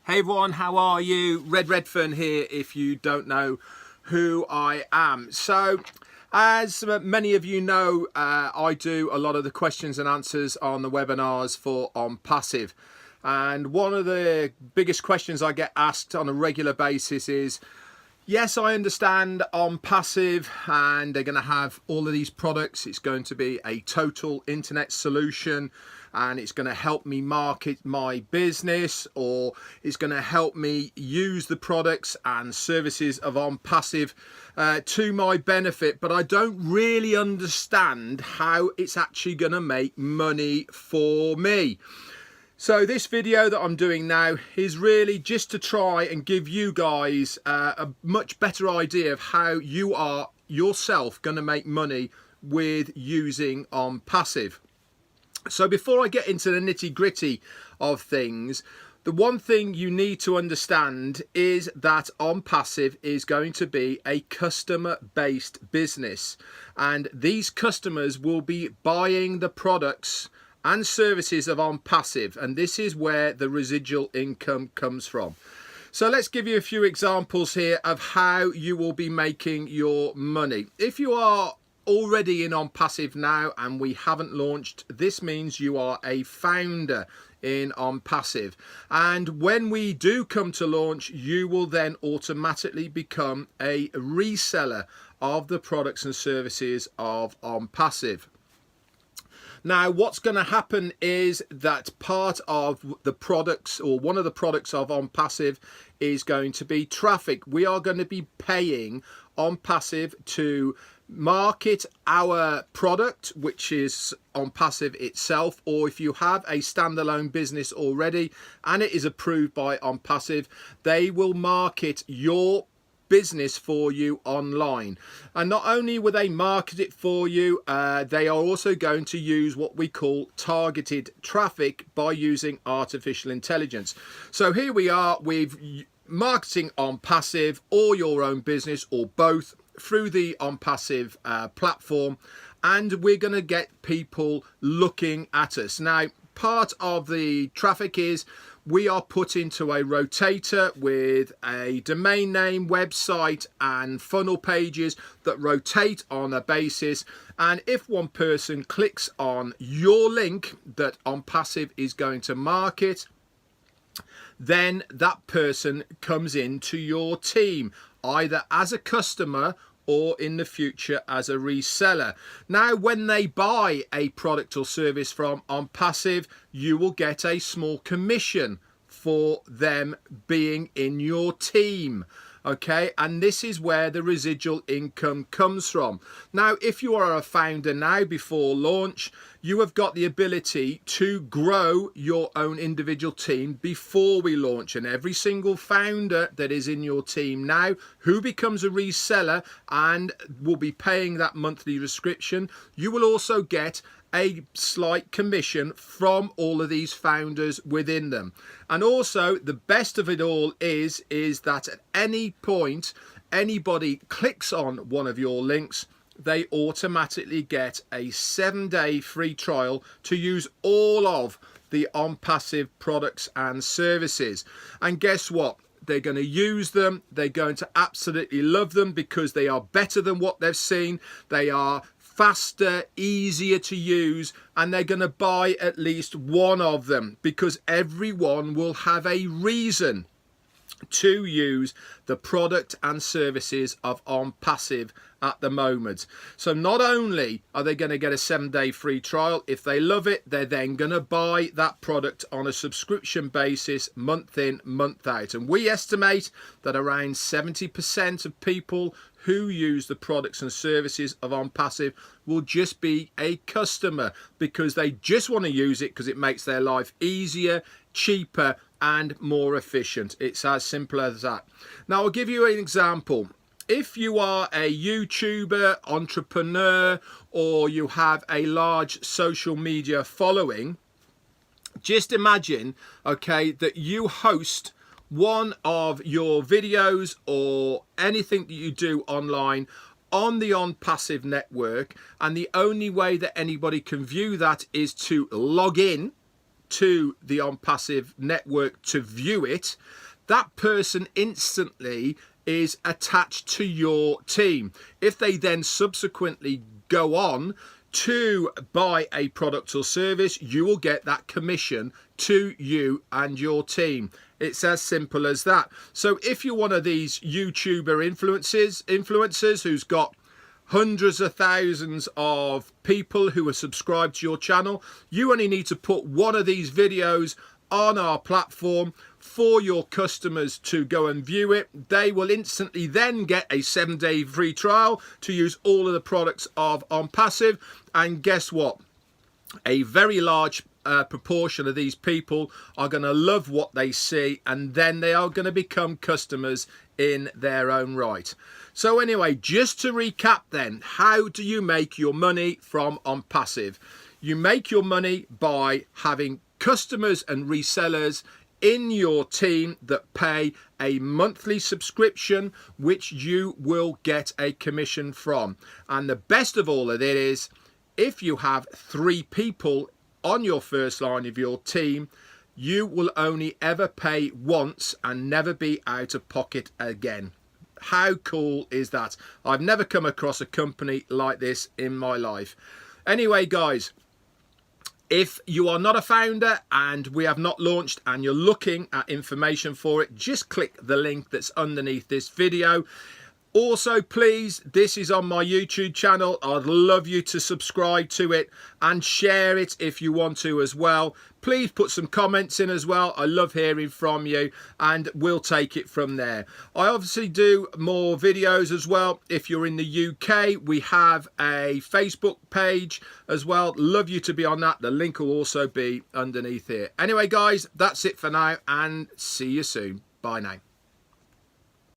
Hey everyone, how are you? Red Redfern here if you don't know who I am. So as many of you know, I do a lot of the questions and answers on the webinars for OnPassive. And one of the biggest questions I get asked on a regular basis is, yes, I understand OnPassive and they're going to have all of these products. It's going to be a total internet solution and it's going to help me market my business, or it's going to help me use the products and services of OnPassive to my benefit, but I don't really understand how it's actually going to make money for me. So this video that I'm doing now is really just to try and give you guys a much better idea of how you are yourself going to make money with using OnPassive. So before I get into the nitty-gritty of things, the one thing you need to understand is that OnPassive is going to be a customer-based business, and these customers will be buying the products and services of OnPassive, and this is where the residual income comes from. So let's give you a few examples here of how you will be making your money. If you are already in OnPassive now and we haven't launched, this means you are a founder in OnPassive, and when we do come to launch, you will then automatically become a reseller of the products and services of OnPassive. Now what's going to happen is that part of the products, or one of the products of OnPassive, is going to be traffic. We are going to be paying OnPassive to market our product, which is OnPassive itself, or if you have a standalone business already and it is approved by OnPassive, they will market your business for you online. And not only will they market it for you, they are also going to use what we call targeted traffic by using artificial intelligence. So here we are with marketing OnPassive or your own business or both through the OnPassive platform, and we're going to get people looking at us. Now part of the traffic is we are put into a rotator with a domain name, website and funnel pages that rotate on a basis, and if one person clicks on your link that OnPassive is going to market, then that person comes into your team either as a customer or in the future as a reseller. Now when they buy a product or service from OnPassive, you will get a small commission for them being in your team. Okay, and this is where the residual income comes from. Now if you are a founder now before launch, you have got the ability to grow your own individual team before we launch, and every single founder that is in your team now who becomes a reseller and will be paying that monthly subscription, you will also get a slight commission from all of these founders within them. And also the best of it all is that at any point anybody clicks on one of your links, they automatically get a 7-day free trial to use all of the OnPassive products and services. And guess what? They're going to use them. They're going to absolutely love them because they are better than what they've seen. They are faster, easier to use, and they're going to buy at least one of them because everyone will have a reason to use the product and services of OnPassive at the moment. So not only are they going to get a 7-day free trial, if they love it, they're then going to buy that product on a subscription basis month in, month out. And we estimate that around 70% of people who use the products and services of OnPassive will just be a customer because they just want to use it because it makes their life easier, cheaper and more efficient. It's as simple as that. Now I'll give you an example. If you are a YouTuber, entrepreneur, or you have a large social media following, just imagine, okay, that you host one of your videos or anything that you do online on the OnPassive network, and the only way that anybody can view that is to log in to the OnPassive network to view it, that person instantly is attached to your team. If they then subsequently go on to buy a product or service, you will get that commission to you and your team. It's as simple as that. So if you're one of these YouTuber influencers who's got hundreds of thousands of people who are subscribed to your channel, you only need to put one of these videos on our platform for your customers to go and view it. They will instantly then get a 7-day free trial to use all of the products of OnPassive. And guess what? A very large proportion of these people are going to love what they see, and then they are going to become customers in their own right. So anyway, just to recap then, how do you make your money from OnPassive? You make your money by having customers and resellers in your team that pay a monthly subscription, which you will get a commission from. And the best of all of it is, if you have 3 people on your first line of your team, you will only ever pay once and never be out of pocket again. How cool is that? I've never come across a company like this in my life. Anyway, guys, if you are not a founder and we have not launched and you're looking at information for it, just click the link that's underneath this video. Also, please, this is on my YouTube channel. I'd love you to subscribe to it and share it if you want to as well. Please put some comments in as well. I love hearing from you, and we'll take it from there. I obviously do more videos as well. If you're in the UK, we have a Facebook page as well. Love you to be on that. The link will also be underneath here. Anyway, guys, that's it for now, and see you soon. Bye now.